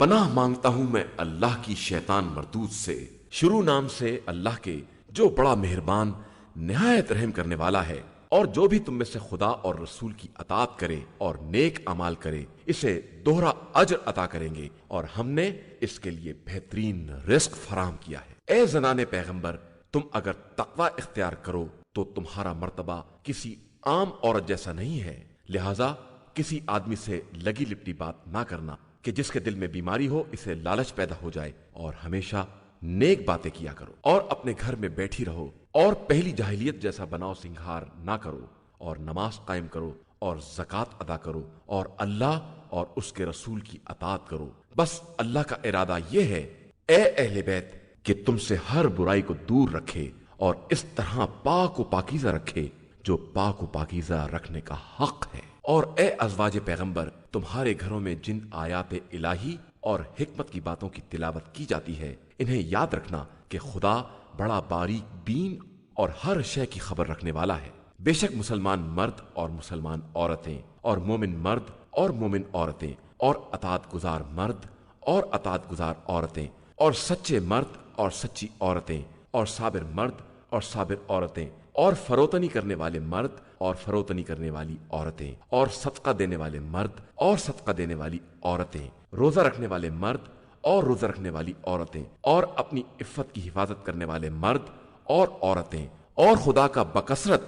پناہ مانگتا ہوں میں اللہ کی شیطان مردود سے۔ شروع نام سے اللہ کے جو بڑا مہربان نہایت رحم کرنے والا ہے۔ اور جو بھی تم میں سے خدا اور رسول کی اطاعت کرے اور نیک اعمال کرے اسے دوہرا اجر عطا کریں گے، اور ہم نے اس کے لیے بہترین رزق فراہم کیا ہے۔ اے زنان پیغمبر، تم اگر تقوی اختیار کرو تو تمہارا مرتبہ کسی عام عورت جیسا نہیں ہے، لہذا کسی آدمی سے لگی لپٹی بات نہ کرنا کہ جس کے دل میں بیماری ہو اسے لالچ پیدا ہو جائے، اور ہمیشہ نیک باتیں کیا کرو اور اپنے گھر میں بیٹھی رہو، اور پہلی جاہلیت جیسا بناؤ سنگھار نہ کرو، اور نماز قائم کرو اور زکوٰۃ ادا کرو، اور اللہ اور اس کے رسول کی اطاعت کرو۔ بس اللہ کا ارادہ یہ ہے اے اہل بیت کہ تم سے ہر برائی کو دور رکھے اور اس طرح پاک و پاکیزہ رکھے جو پاک و پاکیزہ رکھنے کا حق ہے۔ اور اے ازواج پیغمبر، تمہارے گھروں میں جن آیات الہی اور حکمت کی باتوں کی تلاوت کی جاتی ہے انہیں یاد رکھنا کہ خدا بڑا باریک بین اور ہر شے کی خبر رکھنے والا ہے۔ بے شک مسلمان مرد اور مسلمان عورتیں اور مومن مرد اور مومن عورتیں اور اطاعت گزار مرد اور اطاعت گزار عورتیں اور سچے مرد اور سچی عورتیں اور صابر مرد اور صابر عورتیں اور فروتنی کرنے والے مرد اور فروتنی کرنے والی عورتیں اور صدقہ دینے والے مرد اور صدقہ دینے والی عورتیں، روزہ رکھنے والے مرد اور روزہ رکھنے والی عورتیں، اور اپنی عفت کی حفاظت کرنے والے مرد اور عورتیں، اور خدا کا بکثرت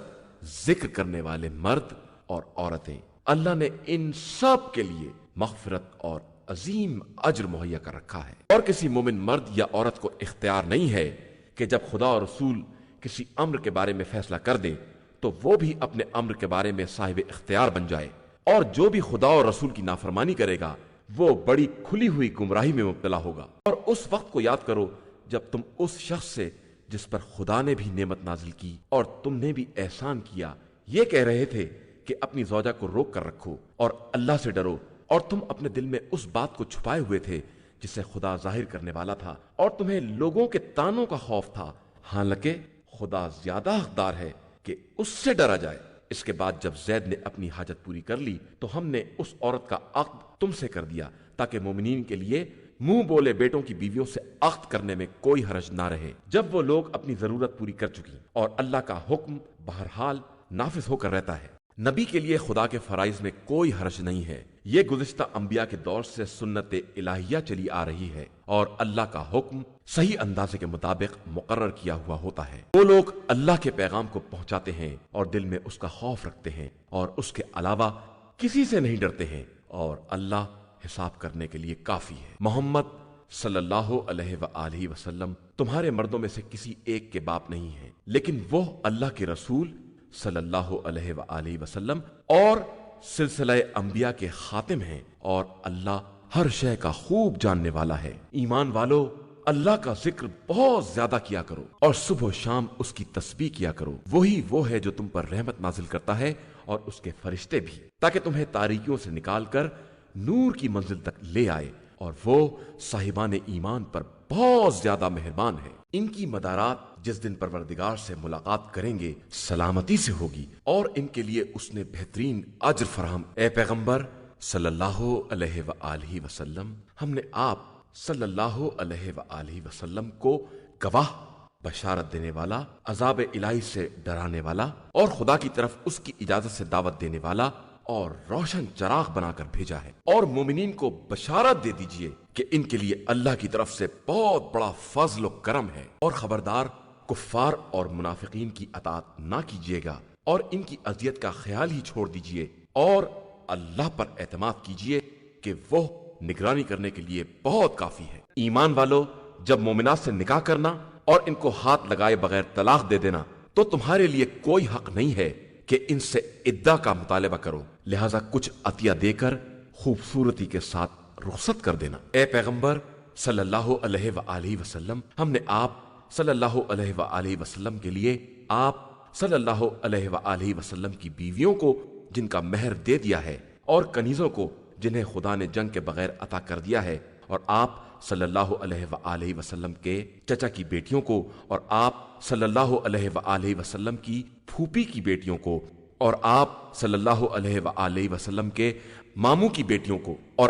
ذکر کرنے والے مرد اور عورتیں۔ اللہ نے ان سب کے لیے مغفرت اور عظیم اجر مہیا کر رکھا ہے۔ اور کسی مومن مرد یا عورت کو اختیار نہیں ہے کہ جب خدا اور رسول کسی امر کے بارے میں فیصلہ کر دے تو وہ بھی اپنے امر کے بارے میں صاحب اختیار بن جائے، اور جو بھی خدا اور رسول کی نافرمانی کرے گا وہ بڑی کھلی ہوئی گمراہی میں مبتلا ہوگا۔ اور اس وقت کو یاد کرو جب تم اس شخص سے جس پر خدا نے بھی نعمت نازل کی اور تم نے بھی احسان کیا یہ کہہ رہے تھے کہ اپنی زوجہ کو روک کر رکھو اور اللہ سے ڈرو، اور تم اپنے دل میں اس بات کو چھپائے ہوئے تھے جسے خدا ظاہر کرنے والا تھا، اور تمہیں لوگوں کے طعنوں کا خوف تھا، حالانکہ خدا زیادہ حقدار ہے کہ اس سے ڈرا جائے۔ اس کے بعد جب زید نے اپنی حاجت پوری کر لی تو ہم نے اس عورت کا عقد تم سے کر دیا تاکہ مومنین کے لیے منہ بولے بیٹوں کی بیویوں سے عقد کرنے میں کوئی حرج نہ رہے جب وہ لوگ اپنی ضرورت پوری کر چکی، اور اللہ کا حکم بہرحال نافذ ہو کر رہتا ہے۔ نبی کے لیے خدا کے فرائض میں کوئی حرج نہیں ہے، یہ گزشتہ انبیاء کے دور سے سنت الہیہ چلی آ رہی ہے، اور اللہ کا حکم صحیح اندازے کے مطابق مقرر کیا ہوا ہوتا ہے۔ وہ لوگ اللہ کے پیغام کو پہنچاتے ہیں اور دل میں اس کا خوف رکھتے ہیں اور اس کے علاوہ کسی سے نہیں ڈرتے ہیں، اور اللہ حساب کرنے کے لیے کافی ہے۔ محمد صلی اللہ علیہ وآلہ وسلم تمہارے مردوں میں سے کسی ایک کے باپ نہیں ہیں، لیکن وہ اللہ کے رسول صلی اللہ علیہ وآلہ وسلم اور سلسلہ انبیاء کے خاتم ہیں، اور اللہ ہر شے کا خوب جاننے والا ہے۔ ایمان والو، اللہ کا ذکر بہت زیادہ کیا کرو اور صبح و شام اس کی تسبیح کیا کرو، وہی وہ ہے جو تم پر رحمت نازل کرتا ہے اور اس کے فرشتے بھی، تاکہ تمہیں تاریکیوں سے نکال کر نور کی منزل تک لے آئے، اور وہ صاحبان ایمان پر بہت زیادہ مہربان ہے۔ ان کی مدارات جس دن پروردگار سے ملاقات کریں گے سلامتی سے ہوگی، اور ان کے لیے اس نے بہترین اجر فراہم۔ اے پیغمبر صلی اللہ علیہ وآلہ وسلم، ہم نے آپ صلی اللہ علیہ وآلہ وسلم کو گواہ، بشارت دینے والا، عذاب الہی سے ڈرانے والا، اور خدا کی طرف اس کی اجازت سے دعوت دینے والا اور روشن چراغ بنا کر بھیجا ہے۔ اور مومنین کو بشارت دے دیجئے کہ ان کے لیے اللہ کی طرف سے بہت بڑا فضل و کرم ہے، اور خبردار کفار اور منافقین کی اطاعت نہ کیجیے گا، اور ان کی اذیت کا خیال ہی چھوڑ دیجئے، اور اللہ پر اعتماد کیجئے کہ وہ نگرانی کرنے کے لیے بہت کافی ہے۔ ایمان والو، جب مومنات سے نکاح کرنا اور ان کو ہاتھ لگائے بغیر طلاق دے دینا تو تمہارے لیے کوئی حق نہیں ہے کہ ان سے عدہ کا مطالبہ کرو، لہذا کچھ عطیہ دے کر خوبصورتی کے ساتھ رخصت کر دینا۔ اے پیغمبر صلی اللہ علیہ وآلہ وسلم، ہم نے آپ صلی اللہ علیہ وآلہ وسلم کے لیے آپ صلی اللہ علیہ وآلہ وسلم کی بیویوں کو جن کا مہر دے دیا ہے، اور کنیزوں کو جنہیں خدا نے جنگ کے بغیر عطا کر دیا ہے، اور آپ صلی اللہ علیہ وآلہ وسلم کے چچا کی بیٹیوں کو، اور آپ صلی اللہ علیہ وآلہ وسلم کی پھوپھی کی بیٹیوں کو، اور آپ صلی اللہ علیہ وآلہ وسلم کے ماموں کی بیٹیوں کو، اور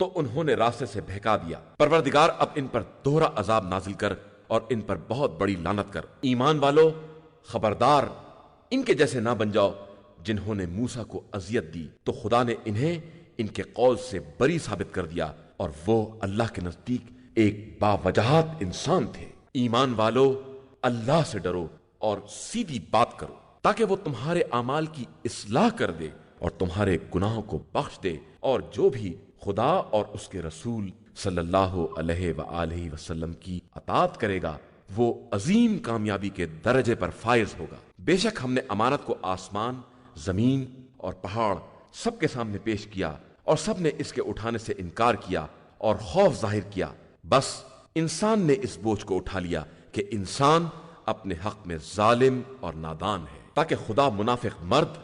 تو انہوں نے راستے سے بہکا دیا۔ پروردگار اب ان پر دوہرا عذاب نازل کر اور ان پر بہت بڑی لعنت کر۔ ایمان والو خبردار ان کے جیسے نہ بن جاؤ جنہوں نے موسیٰ کو اذیت دی تو خدا نے انہیں ان کے قول سے بری ثابت کر دیا اور وہ اللہ کے نزدیک ایک باوجہات انسان تھے۔ ایمان والو اللہ سے ڈرو اور سیدھی بات کرو تاکہ وہ تمہارے اعمال کی اصلاح کر دے اور تمہارے گناہوں کو بخش دے، اور جو بھی خدا اور اس کے رسول صلی اللہ علیہ وآلہ وسلم کی اطاعت کرے گا وہ عظیم کامیابی کے درجے پر فائز ہوگا۔ بے شک ہم نے امانت کو آسمان، زمین اور پہاڑ سب کے سامنے پیش کیا اور سب نے اس کے اٹھانے سے انکار کیا اور خوف ظاہر کیا، بس انسان نے اس بوجھ کو اٹھا لیا کہ انسان اپنے حق میں ظالم اور نادان ہے، تاکہ خدا منافق مرد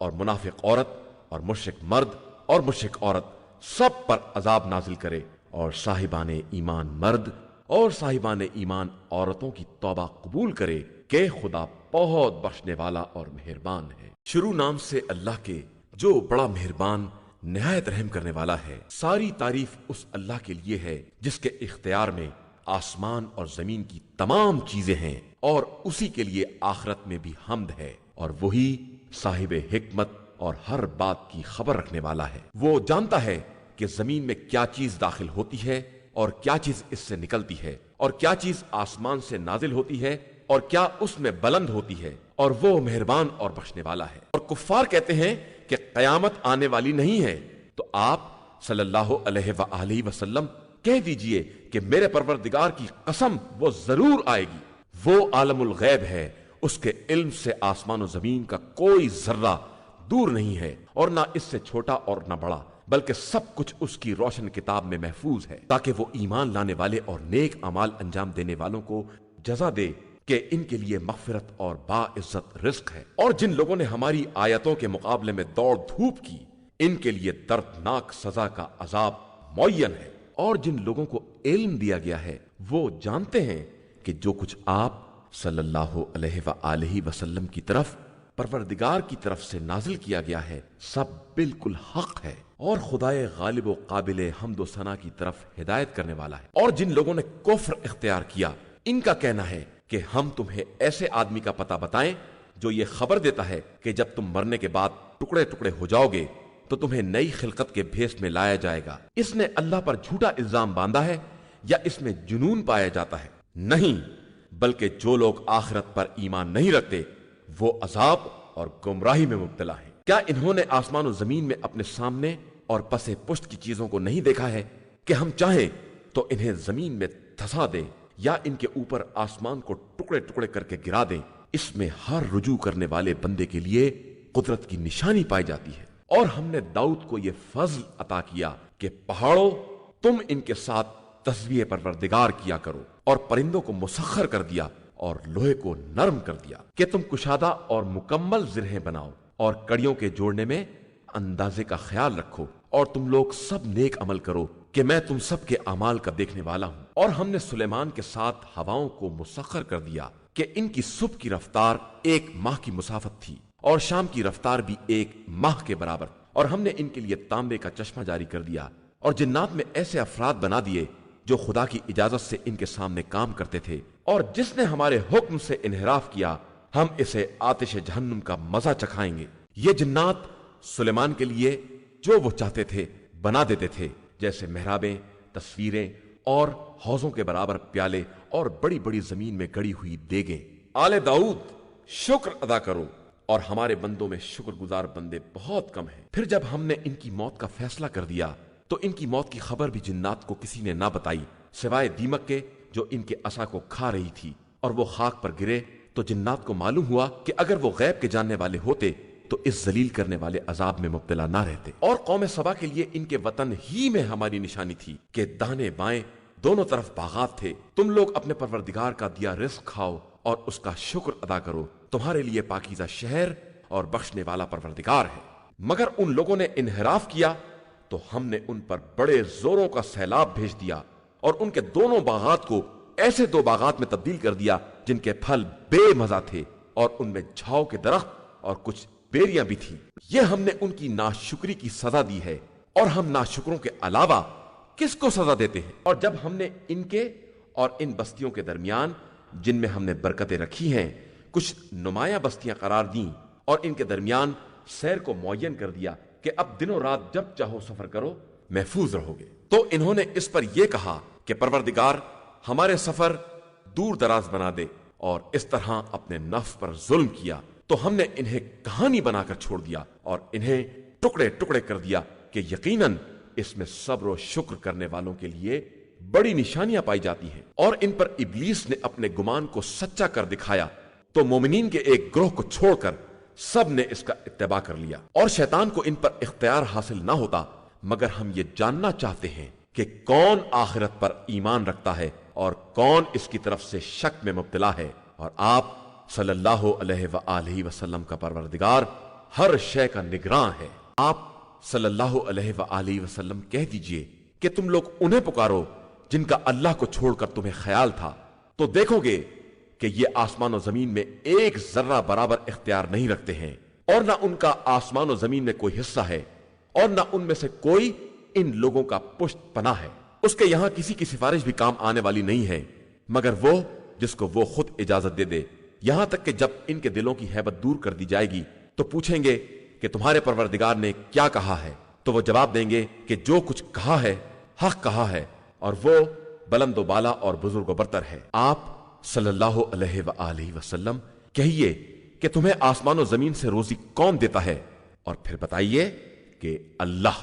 اور منافق عورت اور مشرک مرد اور مشرک عورت سب پر عذاب نازل کرے، اور صاحبان ایمان مرد اور صاحبان ایمان عورتوں کی توبہ قبول کرے کہ خدا بہت بخشنے والا اور مہربان ہے۔ شروع نام سے اللہ کے جو بڑا مہربان نہایت رحم کرنے والا ہے۔ ساری تعریف اس اللہ کے لیے ہے جس کے اختیار میں آسمان اور زمین کی تمام چیزیں ہیں، اور اسی کے لیے آخرت میں بھی حمد ہے، اور وہی صاحب حکمت اور ہر بات کی خبر رکھنے والا ہے۔ وہ جانتا ہے کہ زمین میں کیا چیز داخل ہوتی ہے اور کیا چیز اس سے نکلتی ہے، اور کیا چیز آسمان سے نازل ہوتی ہے اور کیا اس میں بلند ہوتی ہے، اور وہ مہربان اور بخشنے والا ہے۔ اور کفار کہتے ہیں کہ قیامت آنے والی نہیں ہے، تو آپ صلی اللہ علیہ وآلہ وسلم کہہ دیجئے کہ میرے پروردگار کی قسم وہ ضرور آئے گی۔ وہ عالم الغیب ہے، اس کے علم سے آسمان و زمین کا کوئی ذرہ دور نہیں ہے، اور نہ اس سے چھوٹا اور نہ بڑا، بلکہ سب کچھ اس کی روشن کتاب میں محفوظ ہے، تاکہ وہ ایمان لانے والے اور نیک اعمال انجام دینے والوں کو جزا دے کہ ان کے لیے مغفرت اور باعزت رزق ہے۔ اور جن لوگوں نے ہماری آیتوں کے مقابلے میں دوڑ دھوپ کی ان کے لیے دردناک سزا کا عذاب معین ہے۔ اور جن لوگوں کو علم دیا گیا ہے وہ جانتے ہیں کہ جو کچھ آپ صلی اللہ علیہ وآلہ وسلم کی طرف پروردگار کی طرف سے نازل کیا گیا ہے سب بالکل حق ہے، اور خدائے غالب و قابل حمد و ثنا کی طرف ہدایت کرنے والا ہے۔ اور جن لوگوں نے کفر اختیار کیا ان کا کہنا ہے کہ ہم تمہیں ایسے آدمی کا پتہ بتائیں جو یہ خبر دیتا ہے کہ جب تم مرنے کے بعد ٹکڑے ٹکڑے ہو جاؤ گے تو تمہیں نئی خلقت کے بھیس میں لایا جائے گا۔ اس نے اللہ پر جھوٹا الزام باندھا ہے یا اس میں جنون پایا جاتا ہے؟ نہیں، بلکہ جو لوگ آخرت پر ایمان نہیں رکھتے وہ عذاب اور گمراہی میں مبتلا ہیں۔ کیا انہوں نے آسمان و زمین میں اپنے سامنے اور پس پشت کی چیزوں کو نہیں دیکھا ہے کہ ہم چاہیں تو انہیں زمین میں دھسا دیں یا ان کے اوپر آسمان کو ٹکڑے ٹکڑے کر کے گرا دیں؟ اس میں ہر رجوع کرنے والے بندے کے لیے قدرت کی نشانی پائی جاتی ہے۔ اور ہم نے داؤد کو یہ فضل عطا کیا کہ پہاڑوں تم ان کے ساتھ تسبیح پروردگار کیا کرو، اور پرندوں کو مسخر کر دیا اور لوہے کو نرم کر دیا کہ تم کشادہ اور مکمل زرہیں بناؤ، اور کڑیوں کے جوڑنے میں اندازے کا خیال رکھو، اور تم لوگ سب نیک عمل کرو کہ میں تم سب کے اعمال کا دیکھنے والا ہوں۔ اور ہم نے سلیمان کے ساتھ ہواؤں کو مسخر کر دیا کہ ان کی صبح کی رفتار 1 ماہ کی مسافت تھی اور شام کی رفتار بھی 1 ماہ کے برابر، اور ہم نے ان کے لیے تانبے کا چشمہ جاری کر دیا، اور جنات میں ایسے افراد بنا دیے جو خدا کی اجازت سے ان کے سامنے کام کرتے تھے، اور جس نے ہمارے حکم سے انحراف کیا ہم اسے آتش جہنم کا مزہ چکھائیں گے۔ یہ جنات سلیمان کے لیے جو وہ چاہتے تھے بنا دیتے تھے، جیسے محرابیں، تصویریں اور حوضوں کے برابر پیالے اور بڑی بڑی زمین میں گڑی ہوئی دیگیں۔ آل داؤد شکر ادا کرو، اور ہمارے بندوں میں شکر گزار بندے بہت کم ہیں۔ پھر جب ہم نے ان کی موت کا فیصلہ کر دیا تو ان کی موت کی خبر بھی جنات کو کسی نے نہ بتائی سوائے دیمک کے جو ان کے عصا کو کھا رہی تھی، اور وہ خاک پر گرے تو جنات کو معلوم ہوا کہ اگر وہ غیب کے جاننے والے ہوتے تو اس ذلیل کرنے والے عذاب میں مبتلا نہ رہتے۔ اور قوم سبا کے لیے ان کے وطن ہی میں ہماری نشانی تھی کہ دانے بائیں دونوں طرف باغات تھے۔ تم لوگ اپنے پروردگار کا دیا رزق کھاؤ اور اس کا شکر ادا کرو، تمہارے لیے پاکیزہ شہر اور بخشنے والا پروردگار ہے۔ مگر ان لوگوں نے انحراف کیا تو ہم نے ان پر بڑے زوروں کا سیلاب بھیج دیا، اور ان کے دونوں باغات کو ایسے 2 باغات میں تبدیل کر دیا جن کے پھل بے مزہ تھے، اور ان میں جھاؤ کے درخت اور کچھ بیریاں بھی تھیں۔ یہ ہم نے ان کی ناشکری کی سزا دی ہے، اور ہم ناشکروں کے علاوہ کس کو سزا دیتے ہیں؟ اور جب ہم نے ان کے اور ان بستیوں کے درمیان جن میں ہم نے برکتیں رکھی ہیں کچھ نمایاں بستیاں قرار دیں اور ان کے درمیان سیر کو معین کر دیا کہ اب دن و رات جب چاہو سفر کرو، محفوظ رہو گے، تو انہوں نے اس پر یہ کہا کہ پروردگار ہمارے سفر دور دراز بنا دے، اور اس طرح اپنے نفس پر ظلم کیا تو ہم نے انہیں کہانی بنا کر چھوڑ دیا اور انہیں ٹکڑے ٹکڑے کر دیا کہ یقیناً اس میں صبر و شکر کرنے والوں کے لیے بڑی نشانیاں پائی جاتی ہیں۔ اور ان پر ابلیس نے اپنے گمان کو سچا کر دکھایا تو مومنین کے ایک گروہ کو چھوڑ کر سب نے اس کا اتباع کر لیا، اور شیطان کو ان پر اختیار حاصل نہ ہوتا مگر ہم یہ جاننا چاہتے ہیں کہ کون آخرت پر ایمان رکھتا ہے اور کون اس کی طرف سے شک میں مبتلا ہے، اور آپ صلی اللہ علیہ وآلہ وسلم کا پروردگار ہر شے کا نگراں ہے۔ آپ صلی اللہ علیہ وآلہ وسلم کہہ دیجئے کہ تم لوگ انہیں پکارو جن کا اللہ کو چھوڑ کر تمہیں خیال تھا، تو دیکھو گے کہ یہ آسمان و زمین میں ایک ذرہ برابر اختیار نہیں رکھتے ہیں، اور نہ ان کا آسمان و زمین میں کوئی حصہ ہے، اور نہ ان میں سے کوئی ان لوگوں کا پشت پناہ ہے۔ اس کے یہاں کسی کی سفارش بھی کام آنے والی نہیں ہے مگر وہ جس کو وہ خود اجازت دے دے، یہاں تک کہ جب ان کے دلوں کی ہیبت دور کر دی جائے گی تو پوچھیں گے کہ تمہارے پروردگار نے کیا کہا ہے، تو وہ جواب دیں گے کہ جو کچھ کہا ہے حق کہا ہے، اور وہ بلند و بالا اور بزرگ و برتر ہے۔ آپ صلی اللہ علیہ وآلہ وسلم کہیے کہ تمہیں آسمان و زمین سے روزی کون دیتا ہے، اور پھر بتائیے کہ اللہ،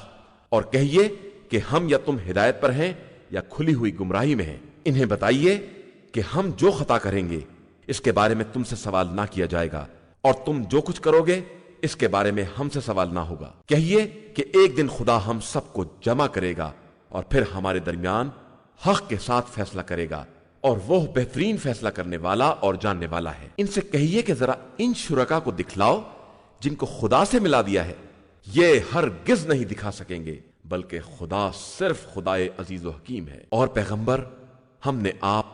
اور کہیے کہ ہم یا تم ہدایت پر ہیں یا کھلی ہوئی گمراہی میں ہیں۔ انہیں بتائیے کہ ہم جو خطا کریں گے اس کے بارے میں تم سے سوال نہ کیا جائے گا، اور تم جو کچھ کرو گے اس کے بارے میں ہم سے سوال نہ ہوگا۔ کہیے کہ ایک دن خدا ہم سب کو جمع کرے گا اور پھر ہمارے درمیان حق کے ساتھ فیصلہ کرے گا، اور وہ بہترین فیصلہ کرنے والا اور جاننے والا ہے۔ ان سے کہیے کہ ذرا ان شرکا کو دکھلاؤ جن کو خدا سے ملا دیا ہے، یہ ہرگز نہیں دکھا سکیں گے، بلکہ خدا صرف خدائے عزیز و حکیم ہے۔ اور پیغمبر، ہم نے آپ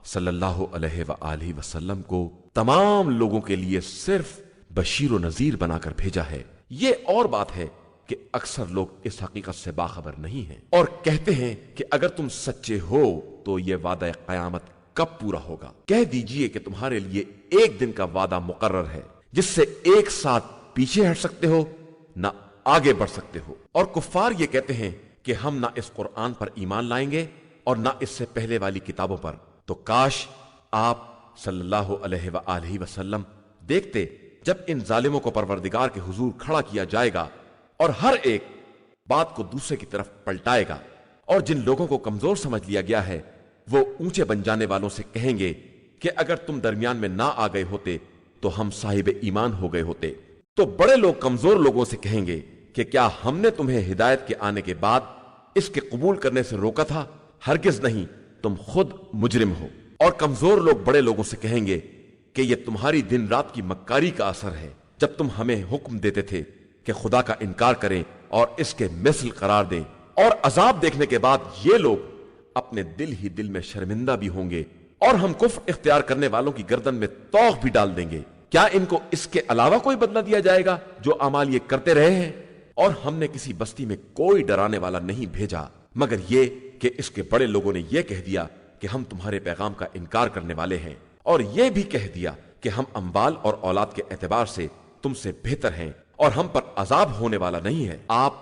صلی اللہ علیہ وآلہ وسلم کو تمام لوگوں کے لیے صرف بشیر و نذیر بنا کر بھیجا ہے۔ یہ اور بات ہے کہ اکثر لوگ اس حقیقت سے باخبر نہیں ہیں، اور کہتے ہیں کہ اگر تم سچے ہو تو یہ وعدہ قیامت کب پورا ہوگا؟ کہہ دیجئے کہ تمہارے لیے ایک دن کا وعدہ مقرر ہے جس سے ایک ساتھ پیچھے ہٹ سکتے ہو نہ آگے بڑھ سکتے ہو۔ اور کفار یہ کہتے ہیں کہ ہم نہ اس قرآن پر ایمان لائیں گے اور نہ اس سے پہلے والی کتابوں پر، تو کاش آپ صلی اللہ علیہ وآلہ وسلم دیکھتے جب ان ظالموں کو پروردگار کے حضور کھڑا کیا جائے گا اور ہر ایک بات کو دوسرے کی طرف پلٹائے گا، اور جن لوگوں کو کمزور سمجھ لیا گیا ہے وہ اونچے بن جانے والوں سے کہیں گے کہ اگر تم درمیان میں نہ آ گئے ہوتے تو ہم صاحب ایمان ہو گئے ہوتے۔ تو بڑے لوگ کمزور لوگوں سے کہیں گے کہ کیا ہم نے تمہیں ہدایت کے آنے کے بعد اس کے قبول کرنے سے روکا تھا؟ ہرگز نہیں، تم خود مجرم ہو۔ اور کمزور لوگ بڑے لوگوں سے کہیں گے کہ یہ تمہاری دن رات کی مکاری کا اثر ہے، جب تم ہمیں حکم دیتے تھے کہ خدا کا انکار کریں اور اس کے مثل قرار دیں، اور عذاب دیکھنے کے بعد یہ لوگ اپنے دل ہی دل میں شرمندہ بھی ہوں گے، اور ہم کفر اختیار کرنے والوں کی گردن میں طوق بھی ڈال دیں گے۔ کیا ان کو اس کے علاوہ کوئی بدلہ دیا جائے گا جو اعمال یہ کرتے رہے ہیں؟ اور ہم نے کسی بستی میں کوئی ڈرانے والا نہیں بھیجا مگر یہ کہ اس کے بڑے لوگوں نے یہ کہہ دیا کہ ہم تمہارے پیغام کا انکار کرنے والے ہیں، اور یہ بھی کہہ دیا کہ ہم اموال اور اولاد کے اعتبار سے تم سے بہتر ہیں اور ہم پر عذاب ہونے والا نہیں ہے۔ آپ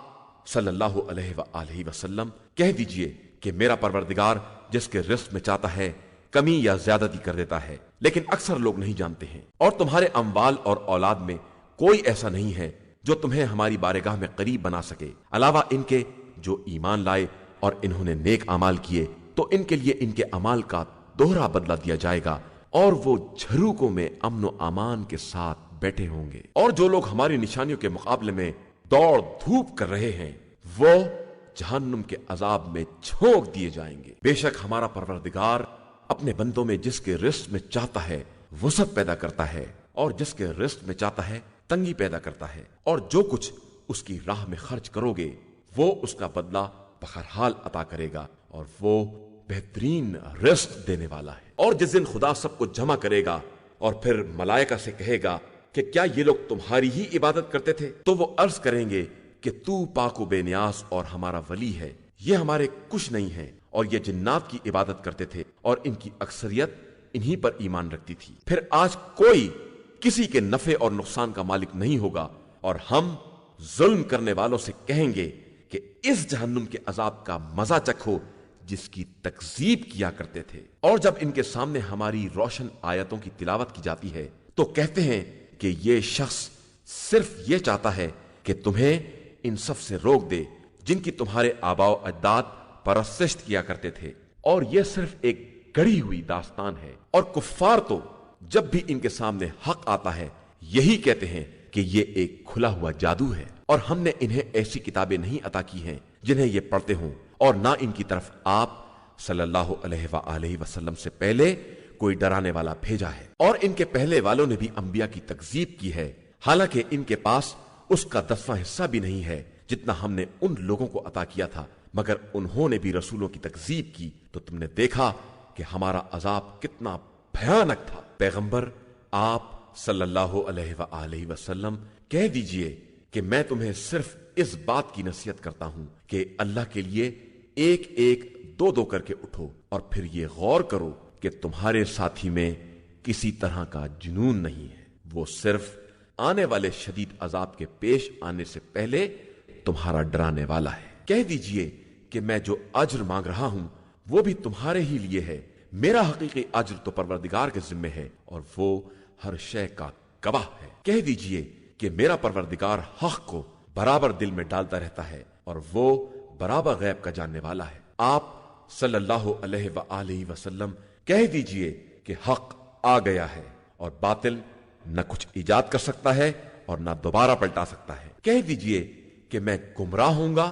صلی اللہ علیہ وآلہ وسلم کہہ دیجئے کہ میرا پروردگار جس کے رزق میں چاہتا ہے کمی یا زیادتی کر دیتا ہے، لیکن اکثر لوگ نہیں جانتے ہیں۔ اور تمہارے اموال اور اولاد میں کوئی ایسا نہیں ہے جو تمہیں ہماری بارگاہ میں قریب بنا سکے، علاوہ ان کے جو ایمان لائے اور انہوں نے نیک اعمال کیے، تو ان کے لیے ان کے اعمال کا دوہرا بدلہ دیا جائے گا، اور وہ جھروکوں میں امن و امان کے ساتھ بیٹھے ہوں گے۔ اور جو لوگ ہماری نشانیوں کے مقابلے میں دوڑ دھوپ کر رہے ہیں وہ جہنم کے عذاب میں جھونک دیے جائیں گے۔ بے شک ہمارا پروردگار اپنے بندوں میں جس کے رزق میں چاہتا ہے وسعت پیدا کرتا ہے، اور جس کے رزق میں چاہتا ہے تنگی پیدا کرتا ہے، اور جو کچھ اس کی راہ میں خرچ کرو گے وہ اس کا بدلہ بہرحال عطا کرے گا، اور وہ بہترین رزق دینے والا ہے۔ اور جس دن خدا سب کو جمع کرے گا اور پھر ملائکہ سے کہے گا کہ کیا یہ لوگ تمہاری ہی عبادت کرتے تھے؟ تو وہ عرض کریں گے کہ تو پاک و بے نیاز اور ہمارا ولی ہے، یہ ہمارے کچھ نہیں ہے، اور یہ جنات کی عبادت کرتے تھے اور ان کی اکثریت انہی پر ایمان رکھتی تھی۔ پھر آج کوئی کسی کے نفع اور نقصان کا مالک نہیں ہوگا، اور ہم ظلم کرنے والوں سے کہیں گے کہ اس جہنم کے عذاب کا مزہ چکھو جس کی تکذیب کیا کرتے تھے۔ اور جب ان کے سامنے ہماری روشن آیتوں کی تلاوت کی جاتی ہے تو کہتے ہیں کہ یہ شخص صرف یہ چاہتا ہے کہ تمہیں ان سب سے روک دے جن کی تمہارے آباء و اجداد پرستش کیا کرتے تھے، اور یہ صرف ایک گڑھی ہوئی داستان ہے۔ اور کفار تو جب بھی ان کے سامنے حق آتا ہے یہی کہتے ہیں کہ یہ ایک کھلا ہوا جادو ہے، اور ہم نے انہیں ایسی کتابیں نہیں عطا کی ہیں جنہیں یہ پڑھتے ہوں، اور نہ ان کی طرف آپ صلی اللہ علیہ وآلہ وسلم سے پہلے کوئی ڈرانے والا بھیجا ہے، اور ان کے پہلے والوں نے بھی انبیاء کی تکذیب کی ہے، حالانکہ ان کے پاس اس کا 10واں حصہ بھی نہیں ہے جتنا ہم نے ان لوگوں کو عطا کیا تھا، مگر انہوں نے بھی رسولوں کی تکذیب کی تو تم نے دیکھا کہ ہمارا عذاب کتنا بھیانک تھا۔ پیغمبر آپ صلی اللہ علیہ وآلہ وسلم کہہ دیجئے کہ میں تمہیں صرف اس بات کی نصیحت کرتا ہوں کہ اللہ کے لیے ایک ایک دو دو کر کے اٹھو، اور پھر یہ غور کرو کہ تمہارے ساتھی میں کسی طرح کا جنون نہیں ہے، وہ صرف آنے والے شدید عذاب کے پیش آنے سے پہلے تمہارا ڈرانے والا ہے۔ کہہ دیجئے کہ میں جو اجر مانگ رہا ہوں وہ بھی تمہارے ہی لیے ہے، میرا حقیقی اجر تو پروردگار کے ذمے ہے، اور وہ ہر شے کا گواہ ہے۔ کہہ دیجئے کہ میرا پروردگار حق کو برابر دل میں ڈالتا رہتا ہے، اور وہ برابر غیب کا جاننے والا ہے۔ آپ صلی اللہ علیہ وآلہ وسلم کہہ دیجئے کہ حق آ گیا ہے، اور باطل نہ کچھ ایجاد کر سکتا ہے اور نہ دوبارہ پلٹا سکتا ہے۔ کہہ دیجئے کہ میں گمراہ ہوں گا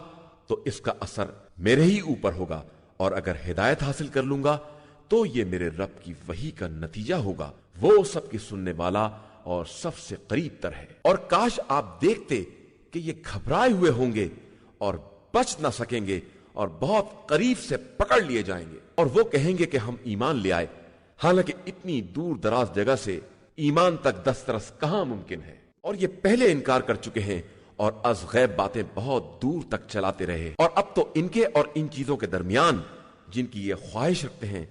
تو اس کا اثر میرے ہی اوپر ہوگا، اور اگر ہدایت حاصل کر لوں گا تو یہ میرے رب کی وحی کا نتیجہ ہوگا، وہ سب کی سننے والا اور سب سے قریب تر ہے۔ اور کاش آپ دیکھتے کہ یہ گھبرائے ہوئے ہوں گے اور بچ نہ سکیں گے، اور بہت قریب سے پکڑ لیے جائیں گے، اور وہ کہیں گے کہ ہم ایمان لے آئے، حالانکہ اتنی دور دراز جگہ سے ایمان تک دسترس کہاں ممکن ہے، اور یہ پہلے انکار کر چکے ہیں اور از غیب باتیں بہت دور تک چلاتے رہے، اور اب تو ان کے اور ان چیزوں کے درمیان جن کی یہ خواہش رکھتے ہیں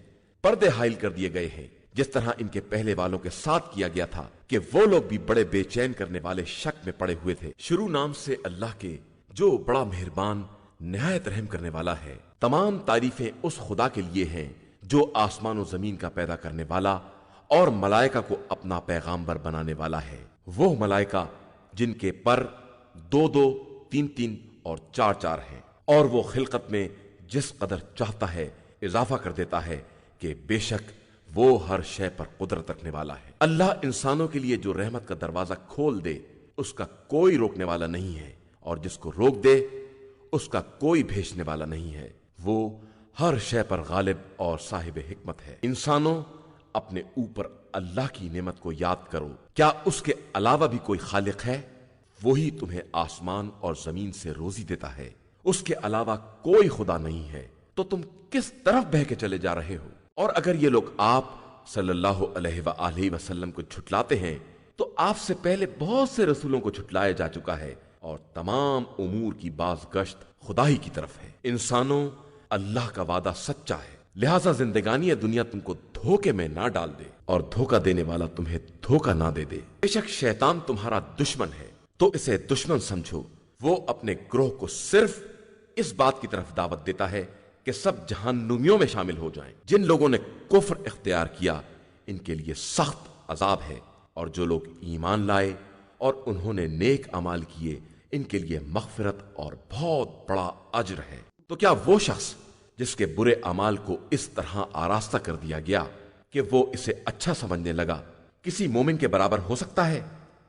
پردے حائل کر دیے گئے ہیں، جس طرح ان کے پہلے والوں کے ساتھ کیا گیا تھا کہ وہ لوگ بھی بڑے بے چین کرنے والے شک میں پڑے ہوئے تھے۔ شروع نام سے اللہ کے جو بڑا مہربان نہایت رحم کرنے والا ہے۔ تمام تعریفیں اس خدا کے لیے ہیں جو آسمان و زمین کا پیدا کرنے والا اور ملائکہ کو اپنا پیغامبر بنانے والا ہے۔ وہ ملائکہ جن کے پر 2 3 اور 4 ہیں، اور وہ خلقت میں جس قدر چاہتا ہے اضافہ کر دیتا ہے کہ بے شک وہ ہر شے پر قدرت رکھنے والا ہے۔ اللہ انسانوں کے لیے جو رحمت کا دروازہ کھول دے اس کا کوئی روکنے والا نہیں ہے، اور جس کو روک دے اس کا کوئی بھیجنے والا نہیں ہے۔ وہ ہر شے پر غالب اور صاحب حکمت ہے۔ انسانوں، اپنے اوپر اللہ کی نعمت کو یاد کرو، کیا اس کے علاوہ بھی کوئی خالق ہے؟ وہی تمہیں آسمان اور زمین سے روزی دیتا ہے، اس کے علاوہ کوئی خدا نہیں ہے، تو تم کس طرف بہہ کے چلے جا رہے ہو؟ اور اگر یہ لوگ آپ صلی اللہ علیہ وآلہ وسلم کو جھٹلاتے ہیں تو آپ سے پہلے بہت سے رسولوں کو جھٹلایا جا چکا ہے، اور تمام امور کی باز گشت خدا ہی کی طرف ہے۔ انسانوں، اللہ کا وعدہ سچا ہے، لہذا زندگانی دنیا تم کو دھوکے میں نہ ڈال دے، اور دھوکہ دینے والا تمہیں دھوکہ نہ دے دے۔ بے شک شیطان تمہارا دشمن ہے تو اسے دشمن سمجھو، وہ اپنے گروہ کو صرف اس بات کی طرف دعوت دیتا ہے کہ سب جہنمیوں میں شامل ہو جائیں۔ جن لوگوں نے کفر اختیار کیا ان کے لیے سخت عذاب ہے، اور جو لوگ ایمان لائے اور انہوں نے نیک اعمال کیے ان کے لیے مغفرت اور بہت بڑا اجر ہے۔ تو کیا وہ شخص جس کے برے اعمال کو اس طرح آراستہ کر دیا گیا کہ وہ اسے اچھا سمجھنے لگا کسی مومن کے برابر ہو سکتا ہے؟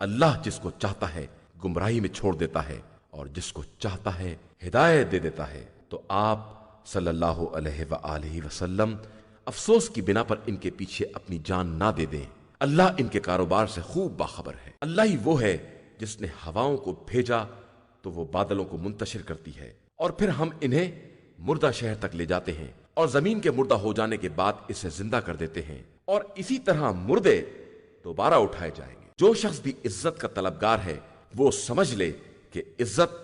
اللہ جس کو چاہتا ہے گمراہی میں چھوڑ دیتا ہے، اور جس کو چاہتا ہے ہدایت دے دیتا ہے۔ تو آپ صلی اللہ علیہ وآلہ وسلم افسوس کی بنا پر ان کے پیچھے اپنی جان نہ دے دیں، اللہ ان کے کاروبار سے خوب باخبر ہے۔ اللہ ہی وہ ہے جس نے ہواؤں کو بھیجا تو وہ بادلوں کو منتشر کرتی ہے، اور پھر ہم انہیں مردہ شہر تک لے جاتے ہیں، اور زمین کے مردہ ہو جانے کے بعد اسے زندہ کر دیتے ہیں، اور اسی طرح مردے دوبارہ اٹھائے جائیں گے۔ جو شخص بھی عزت کا طلبگار ہے وہ سمجھ لے کہ عزت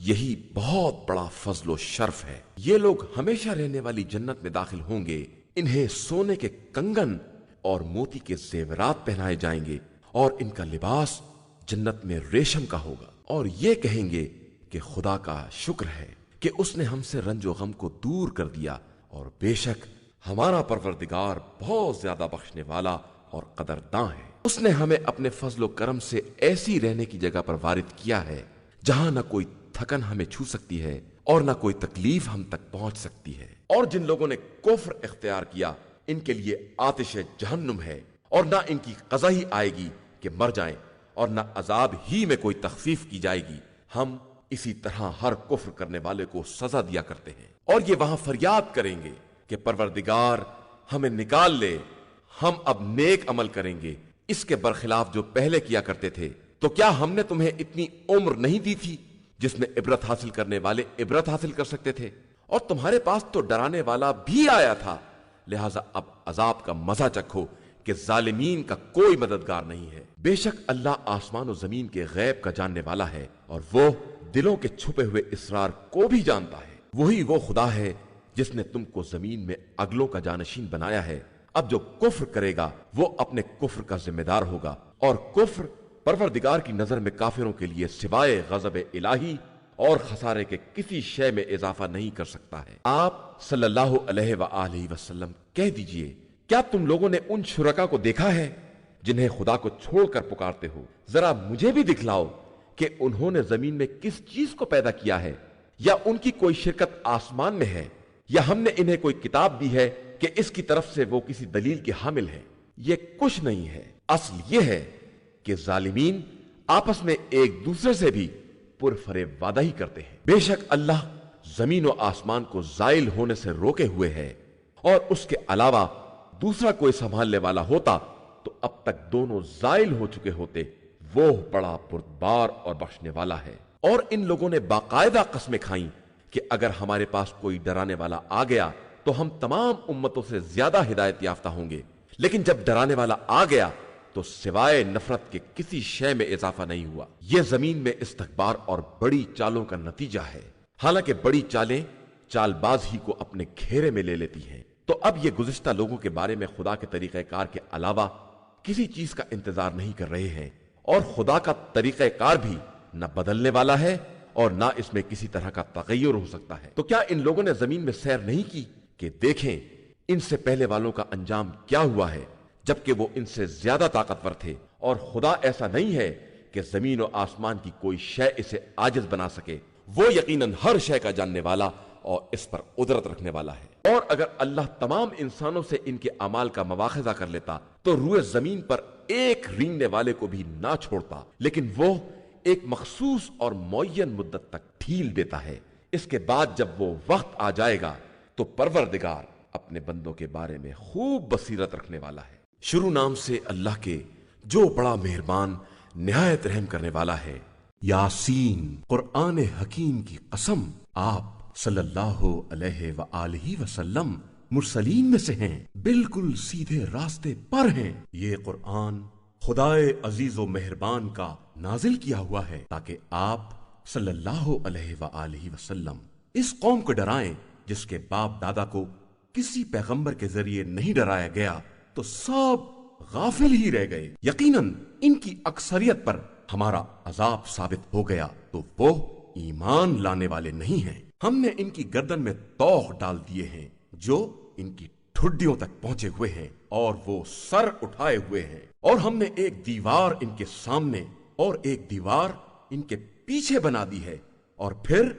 یہی بہت بڑا فضل و شرف ہے۔ یہ لوگ ہمیشہ رہنے والی جنت میں داخل ہوں گے، انہیں سونے کے کنگن اور موتی کے زیورات پہنائے جائیں گے، اور ان کا لباس جنت میں ریشم کا ہوگا، اور یہ کہیں گے کہ خدا کا شکر ہے کہ اس نے ہم سے رنج و غم کو دور کر دیا، اور بے شک ہمارا پروردگار بہت زیادہ بخشنے والا اور قدرداں ہے۔ اس نے ہمیں اپنے فضل و کرم سے ایسی رہنے کی جگہ پر وارد کیا ہے جہاں نہ کوئی تھکن ہمیں چھو سکتی ہے اور نہ کوئی تکلیف ہم تک پہنچ سکتی ہے، اور جن لوگوں نے کفر اختیار کیا ان کے لیے آتش جہنم ہے، اور نہ ان کی قضا ہی آئے گی کہ مر جائیں، اور نہ عذاب ہی میں کوئی تخفیف کی جائے گی، ہم اسی طرح ہر کفر کرنے والے کو سزا دیا کرتے ہیں۔ اور یہ وہاں فریاد کریں گے کہ پروردگار ہمیں نکال لے، ہم اب نیک عمل کریں گے اس کے برخلاف جو پہلے کیا کرتے تھے۔ تو کیا ہم نے تمہیں اتنی عمر نہیں دی تھی جس میں عبرت حاصل کرنے والے عبرت حاصل کر سکتے تھے؟ اور تمہارے پاس تو ڈرانے والا بھی آیا تھا، لہذا اب عذاب کا مزہ چکھو کہ ظالمین کا کوئی مددگار نہیں ہے۔ بے شک اللہ آسمان و زمین کے غیب کا جاننے والا ہے، اور وہ دلوں کے چھپے ہوئے اسرار کو بھی جانتا ہے۔ وہی وہ خدا ہے جس نے تم کو زمین میں اگلوں کا جانشین بنایا ہے۔ اب جو کفر کرے گا وہ اپنے کفر کا ذمہ دار ہوگا، اور کفر پروردگار کی نظر میں کافروں کے لیے سوائے غضب الہی اور خسارے کے کسی شے میں اضافہ نہیں کر سکتا ہے۔ آپ صلی اللہ علیہ وآلہ وسلم کہہ دیجئے، کیا تم لوگوں نے ان شرکا کو دیکھا ہے جنہیں خدا کو چھوڑ کر پکارتے ہو؟ ذرا مجھے بھی دکھلاؤ کہ انہوں نے زمین میں کس چیز کو پیدا کیا ہے، یا ان کی کوئی شرکت آسمان میں ہے، یا ہم نے انہیں کوئی کتاب دی ہے کہ اس کی طرف سے وہ کسی دلیل کے حامل ہیں۔ یہ کچھ نہیں ہے، اصل یہ ہے کہ ظالمین آپس میں ایک دوسرے سے بھی پرفریب وعدہ ہی کرتے ہیں۔ بے شک اللہ زمین و آسمان کو زائل ہونے سے روکے ہوئے ہے، اور اس کے علاوہ دوسرا کوئی سنبھالنے والا ہوتا تو اب تک دونوں زائل ہو چکے ہوتے۔ وہ بڑا بردبار اور بخشنے والا ہے۔ اور ان لوگوں نے باقاعدہ قسمیں کھائیں کہ اگر ہمارے پاس کوئی ڈرانے والا آ گیا تو ہم تمام امتوں سے زیادہ ہدایت یافتہ ہوں گے، لیکن جب ڈرانے والا آ گیا تو سوائے نفرت کے کسی شے میں اضافہ نہیں ہوا۔ یہ زمین میں استکبار اور بڑی چالوں کا نتیجہ ہے، حالانکہ بڑی چالیں چال باز ہی کو اپنے گھیرے میں لے لیتی ہیں۔ تو اب یہ گزشتہ لوگوں کے بارے میں خدا کے طریقہ کار کے علاوہ کسی چیز کا انتظار نہیں کر رہے ہیں، اور خدا کا طریقہ کار بھی نہ بدلنے والا ہے اور نہ اس میں کسی طرح کا تغیر ہو سکتا ہے۔ تو کیا ان لوگوں نے زمین میں سیر نہیں کی کہ دیکھیں ان سے پہلے والوں کا انجام کیا ہوا ہے، جبکہ وہ ان سے زیادہ طاقتور تھے؟ اور خدا ایسا نہیں ہے کہ زمین و آسمان کی کوئی شے اسے عاجز بنا سکے، وہ یقیناً ہر شے کا جاننے والا اور اس پر قدرت رکھنے والا ہے۔ اور اگر اللہ تمام انسانوں سے ان کے اعمال کا مواخذہ کر لیتا تو روئے زمین پر ایک رینگنے والے کو بھی نہ چھوڑتا، لیکن وہ ایک مخصوص اور معین مدت تک ڈھیل دیتا ہے۔ اس کے بعد جب وہ وقت آ جائے گا تو پروردگار اپنے بندوں کے بارے میں خوب بصیرت رکھنے والا ہے۔ شروع نام سے اللہ کے جو بڑا مہربان نہایت رحم کرنے والا ہے۔ یاسین، قرآن حکیم کی قسم، آپ صلی اللہ علیہ وآلہ وسلم مرسلین میں سے ہیں، بالکل سیدھے راستے پر ہیں۔ یہ قرآن خدائے عزیز و مہربان کا نازل کیا ہوا ہے تاکہ آپ صلی اللہ علیہ وآلہ وسلم اس قوم کو ڈرائیں جس کے باپ دادا کو کسی پیغمبر کے ذریعے نہیں ڈرایا گیا تو سب غافل ہی رہ گئے۔ یقیناً ان کی اکثریت پر ہمارا عذاب ثابت ہو گیا تو وہ ایمان لانے والے نہیں ہیں۔ ہم نے ان کی گردن میں توق ڈال دیے ہیں جو ان کی ٹھڈیوں تک پہنچے ہوئے ہیں، اور وہ سر اٹھائے ہوئے ہیں، اور ہم نے ایک دیوار ان کے سامنے اور ایک دیوار ان کے پیچھے بنا دی ہے، اور پھر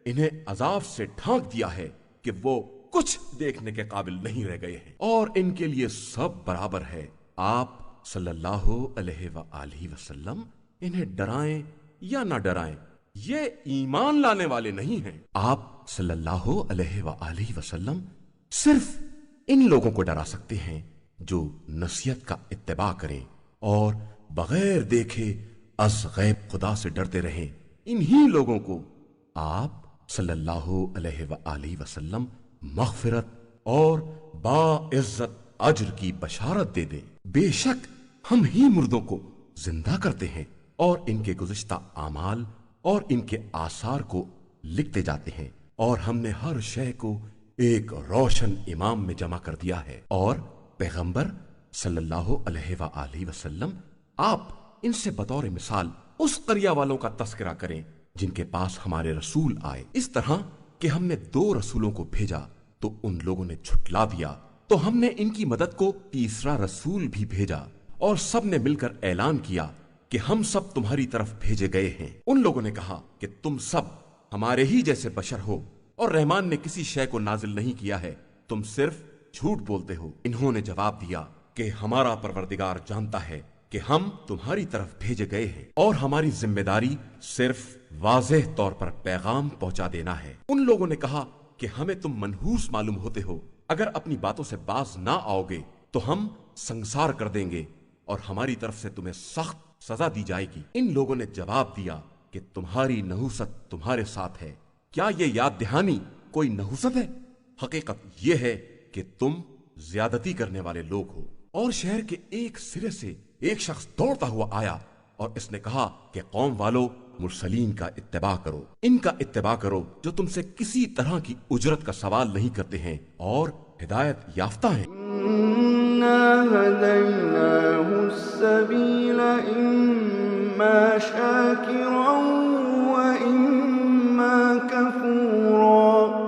انہیں عذاب سے ڈھانک دیا ہے کہ وہ کچھ دیکھنے کے قابل نہیں رہ گئے ہیں، اور ان کے لیے سب برابر ہے۔ آپ صلی اللہ علیہ وآلہ وسلم انہیں ڈرائیں یا نہ ڈرائیں، یہ ایمان لانے والے نہیں ہیں۔ آپ صلی اللہ علیہ وآلہ وسلم صرف ان لوگوں کو ڈرا سکتے ہیں جو نصیحت کا اتباع کریں اور بغیر دیکھے از غیب خدا سے ڈرتے رہیں۔ انہی لوگوں کو آپ صلی اللہ علیہ وآلہ وسلم مغفرت اور باعزت اجر کی بشارت دے دیں۔ بے شک ہم ہی مردوں کو زندہ کرتے ہیں اور ان کے گزشتہ اعمال اور ان کے آثار کو لکھتے جاتے ہیں، اور ہم نے ہر شے کو ایک روشن امام میں جمع کر دیا ہے۔ اور پیغمبر صلی اللہ علیہ وآلہ وسلم، آپ ان سے بطور مثال اس قریہ والوں کا تذکرہ کریں جن کے پاس ہمارے رسول آئے، اس طرح کہ ہم نے 2 رسولوں کو بھیجا تو ان لوگوں نے جھٹلا دیا، تو ہم نے ان کی مدد کو تیسرا رسول بھی بھیجا، اور سب نے مل کر اعلان کیا کہ ہم سب تمہاری طرف بھیجے گئے ہیں۔ ان لوگوں نے کہا کہ تم سب ہمارے ہی جیسے بشر ہو، اور رحمان نے کسی شے کو نازل نہیں کیا ہے، تم صرف جھوٹ بولتے ہو۔ انہوں نے جواب دیا کہ ہمارا پروردگار جانتا ہے کہ ہم تمہاری طرف بھیجے گئے ہیں، اور ہماری ذمہ داری صرف واضح طور پر پیغام پہنچا دینا ہے۔ ان لوگوں نے کہا کہ ہمیں تم منحوس معلوم ہوتے ہو، اگر اپنی باتوں سے باز نہ آؤ گے تو ہم سنسار کر دیں گے، اور ہماری طرف سے تمہیں سخت سزا دی جائے گی۔ ان لوگوں نے جواب دیا کہ تمہاری نحوست تمہارے ساتھ ہے، کیا یہ یاد دہانی کوئی نحوست ہے؟ حقیقت یہ ہے کہ تم زیادتی کرنے والے لوگ ہو۔ اور شہر کے ایک سرے سے ایک شخص دوڑتا ہوا آیا، اور اس نے کہا کہ قوم والو، مرسلین کا اتباع کرو، ان کا اتباع کرو جو تم سے کسی طرح کی اجرت کا سوال نہیں کرتے ہیں اور ہدایت یافتہ ہیں۔ إنا هديناه السبيل إما شاكرا